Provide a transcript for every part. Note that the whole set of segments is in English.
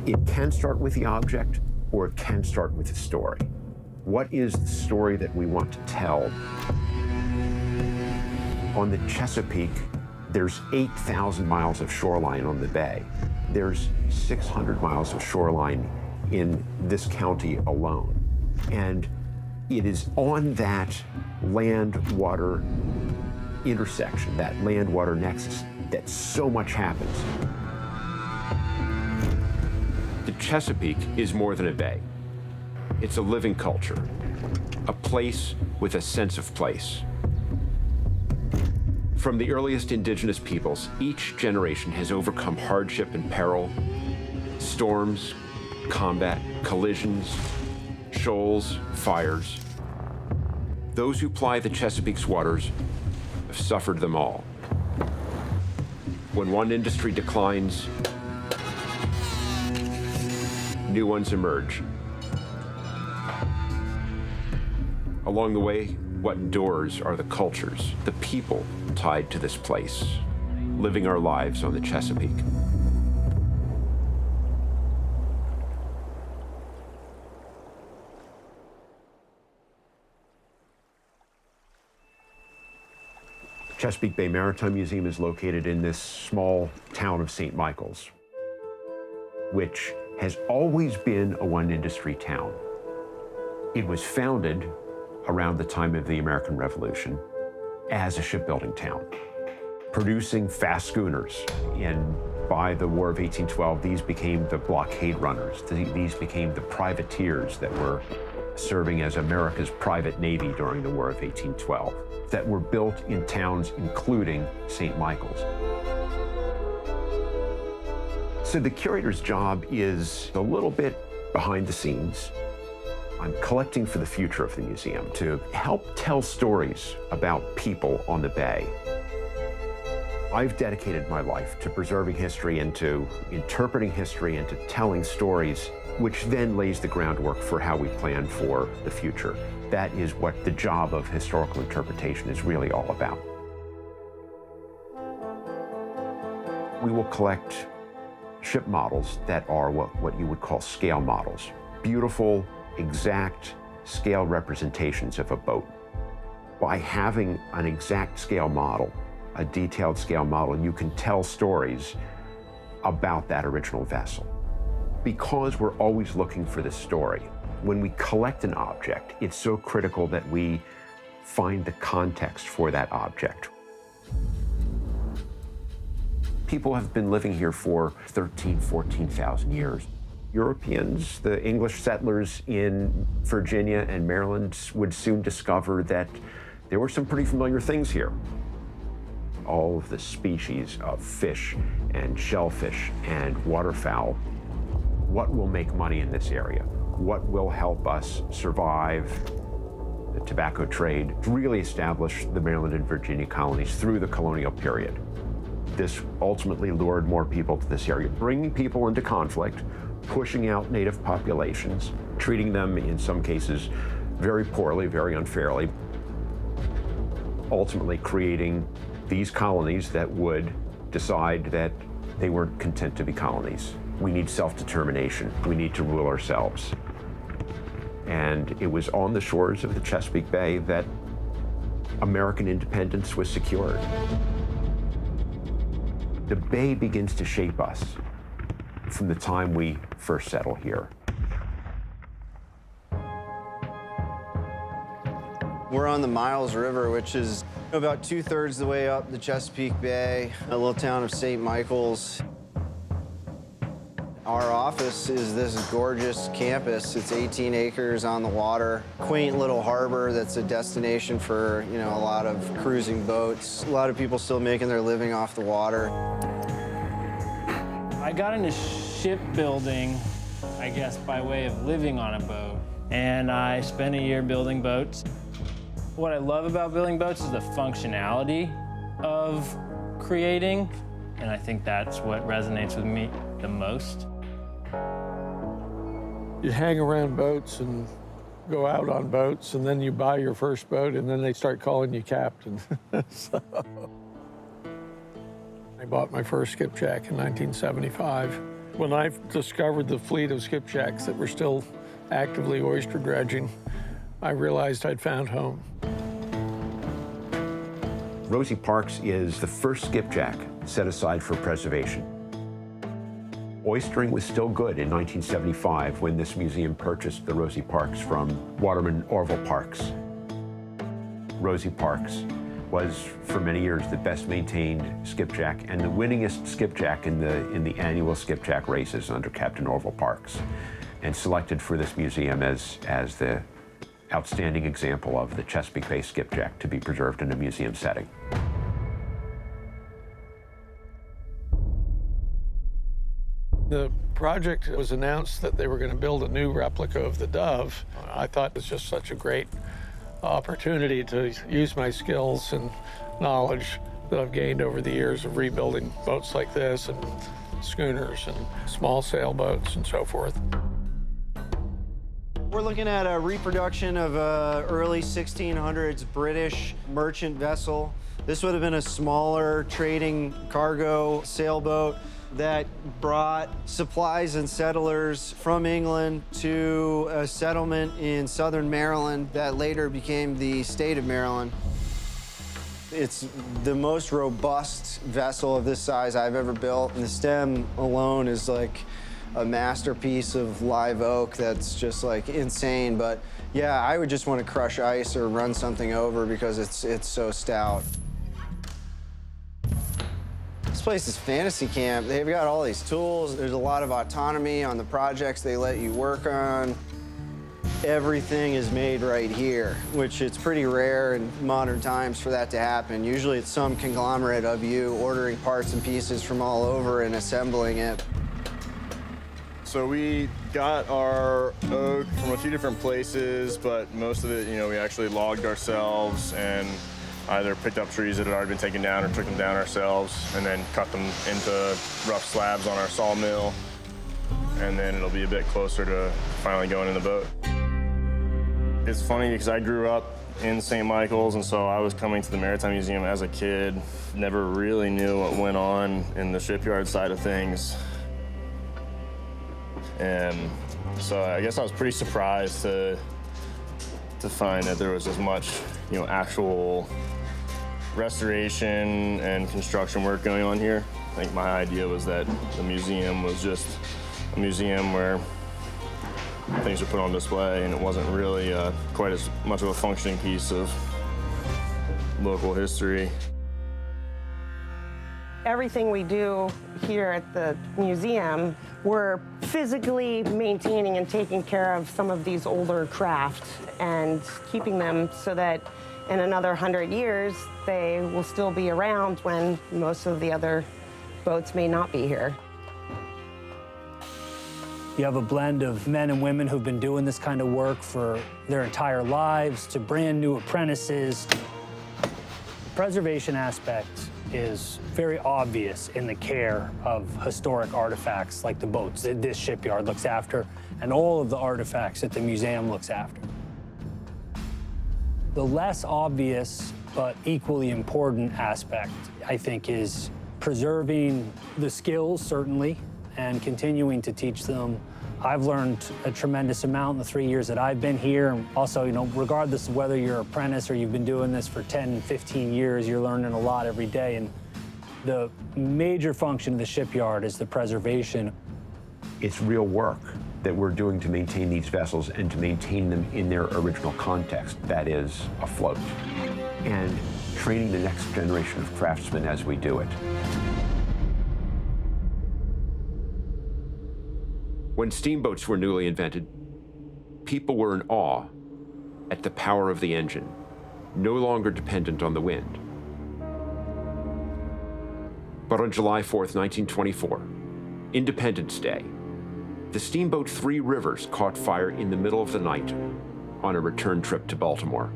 It can start with the object, or it can start with the story. What is the story that we want to tell? On the Chesapeake, there's 8,000 miles of shoreline on the bay. There's 600 miles of shoreline in this county alone. And it is on that land-water intersection, that land-water nexus, that so much happens. The Chesapeake is more than a bay. It's a living culture, a place with a sense of place. From the earliest indigenous peoples, each generation has overcome hardship and peril, storms, combat, collisions, shoals, fires. Those who ply the Chesapeake's waters have suffered them all. When one industry declines, new ones emerge. Along the way, what endures are the cultures, the people tied to this place, living our lives on the Chesapeake. Chesapeake Bay Maritime Museum is located in this small town of St. Michaels, which has always been a one-industry town. It was founded around the time of the American Revolution as a shipbuilding town, producing fast schooners. And by the War of 1812, these became the blockade runners. These became the privateers that were serving as America's private navy during the War of 1812, that were built in towns including St. Michael's. So the curator's job is a little bit behind the scenes. I'm collecting for the future of the museum to help tell stories about people on the bay. I've dedicated my life to preserving history and to interpreting history and to telling stories, which then lays the groundwork for how we plan for the future. That is what the job of historical interpretation is really all about. We will collect ship models that are what you would call scale models. Beautiful, exact scale representations of a boat. By having an exact scale model, a detailed scale model, you can tell stories about that original vessel. Because we're always looking for the story, when we collect an object, it's so critical that we find the context for that object. People have been living here for 13,000, 14,000 years. Europeans, the English settlers in Virginia and Maryland, would soon discover that there were some pretty familiar things here. All of the species of fish and shellfish and waterfowl. What will make money in this area? What will help us survive the tobacco trade, really establish the Maryland and Virginia colonies through the colonial period? This ultimately lured more people to this area, bringing people into conflict, pushing out native populations, treating them in some cases very poorly, very unfairly, ultimately creating these colonies that would decide that they weren't content to be colonies. We need self-determination. We need to rule ourselves. And it was on the shores of the Chesapeake Bay that American independence was secured. The bay begins to shape us from the time we first settle here. We're on the Miles River, which is about 2/3 the way up the Chesapeake Bay, a little town of St. Michael's. Our office is this gorgeous campus. It's 18 acres on the water, quaint little harbor that's a destination for, a lot of cruising boats. A lot of people still making their living off the water. I got into shipbuilding, I guess, by way of living on a boat. And I spent a year building boats. What I love about building boats is the functionality of creating. And I think that's what resonates with me the most. You hang around boats and go out on boats, and then you buy your first boat, and then they start calling you captain. So, I bought my first skipjack in 1975. When I discovered the fleet of skipjacks that were still actively oyster dredging, I realized I'd found home. Rosie Parks is the first skipjack set aside for preservation. Oystering was still good in 1975 when this museum purchased the Rosie Parks from waterman Orville Parks. Rosie Parks was for many years the best maintained skipjack and the winningest skipjack in the annual skipjack races under Captain Orville Parks, and selected for this museum as the outstanding example of the Chesapeake Bay skipjack to be preserved in a museum setting. The project was announced that they were going to build a new replica of the Dove. I thought it was just such a great opportunity to use my skills and knowledge that I've gained over the years of rebuilding boats like this and schooners and small sailboats and so forth. We're looking at a reproduction of a early 1600s British merchant vessel. This would have been a smaller trading cargo sailboat that brought supplies and settlers from England to a settlement in southern Maryland that later became the state of Maryland. It's the most robust vessel of this size I've ever built, and the stem alone is like a masterpiece of live oak that's just like insane. But yeah, I would just want to crush ice or run something over because it's so stout. This place is fantasy camp. They've got all these tools. There's a lot of autonomy on the projects they let you work on. Everything is made right here, which it's pretty rare in modern times for that to happen. Usually it's some conglomerate of you ordering parts and pieces from all over and assembling it. So we got our oak from a few different places, but most of it, we actually logged ourselves and either picked up trees that had already been taken down or took them down ourselves and then cut them into rough slabs on our sawmill. And then it'll be a bit closer to finally going in the boat. It's funny because I grew up in St. Michael's, and so I was coming to the Maritime Museum as a kid. Never really knew what went on in the shipyard side of things. And so I guess I was pretty surprised to find that there was as much, actual restoration and construction work going on here. I think my idea was that the museum was just a museum where things are put on display, and it wasn't really quite as much of a functioning piece of local history. Everything we do here at the museum, we're physically maintaining and taking care of some of these older crafts and keeping them so that in another 100 years, they will still be around when most of the other boats may not be here. You have a blend of men and women who've been doing this kind of work for their entire lives to brand new apprentices. The preservation aspect is very obvious in the care of historic artifacts like the boats that this shipyard looks after and all of the artifacts that the museum looks after. The less obvious but equally important aspect, I think, is preserving the skills, certainly, and continuing to teach them. I've learned a tremendous amount in the 3 years that I've been here. And also, regardless of whether you're an apprentice or you've been doing this for 10, 15 years, you're learning a lot every day. And the major function of the shipyard is the preservation. It's real work that we're doing to maintain these vessels and to maintain them in their original context, that is, afloat, and training the next generation of craftsmen as we do it. When steamboats were newly invented, people were in awe at the power of the engine, no longer dependent on the wind. But on July 4th, 1924, Independence Day, the steamboat Three Rivers caught fire in the middle of the night on a return trip to Baltimore.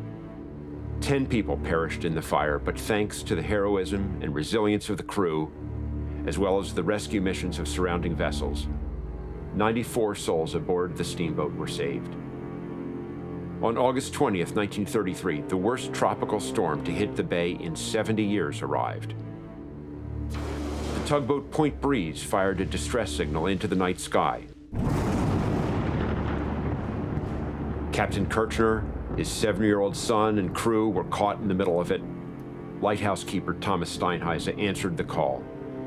10 people perished in the fire, but thanks to the heroism and resilience of the crew, as well as the rescue missions of surrounding vessels, 94 souls aboard the steamboat were saved. On August 20th, 1933, the worst tropical storm to hit the bay in 70 years arrived. The tugboat Point Breeze fired a distress signal into the night sky. Captain Kirchner, his 7-year-old son and crew were caught in the middle of it. Lighthouse keeper Thomas Steinheise answered the call.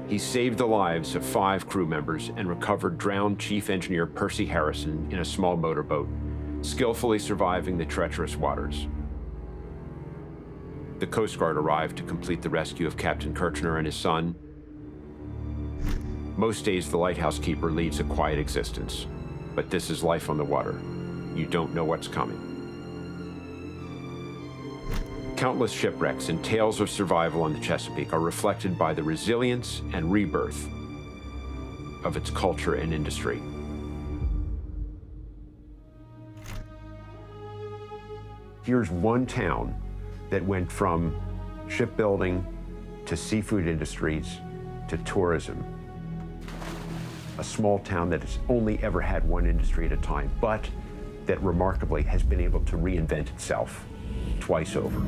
He saved the lives of 5 crew members and recovered drowned Chief Engineer Percy Harrison in a small motorboat, skillfully surviving the treacherous waters. The Coast Guard arrived to complete the rescue of Captain Kirchner and his son. Most days, the lighthouse keeper leads a quiet existence, but this is life on the water. You don't know what's coming. Countless shipwrecks and tales of survival on the Chesapeake are reflected by the resilience and rebirth of its culture and industry. Here's one town that went from shipbuilding to seafood industries to tourism. A small town that has only ever had one industry at a time, but that remarkably has been able to reinvent itself twice over.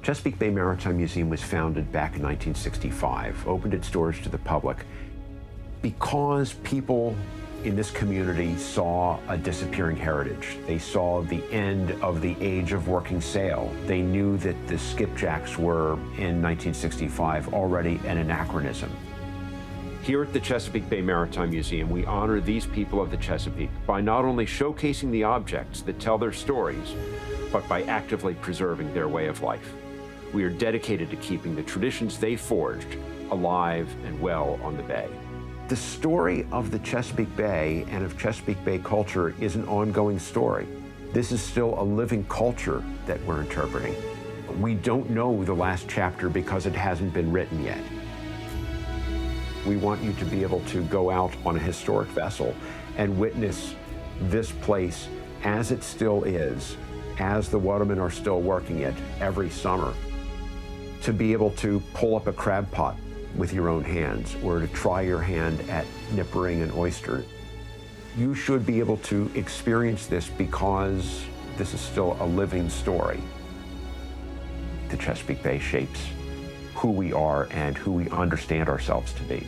Chesapeake Bay Maritime Museum was founded back in 1965, opened its doors to the public because people in this community saw a disappearing heritage. They saw the end of the age of working sail. They knew that the skipjacks were, in 1965, already an anachronism. Here at the Chesapeake Bay Maritime Museum, we honor these people of the Chesapeake by not only showcasing the objects that tell their stories, but by actively preserving their way of life. We are dedicated to keeping the traditions they forged alive and well on the bay. The story of the Chesapeake Bay and of Chesapeake Bay culture is an ongoing story. This is still a living culture that we're interpreting. We don't know the last chapter because it hasn't been written yet. We want you to be able to go out on a historic vessel and witness this place as it still is, as the watermen are still working it every summer. To be able to pull up a crab pot with your own hands, or to try your hand at nippering an oyster. You should be able to experience this because this is still a living story. The Chesapeake Bay shapes who we are and who we understand ourselves to be.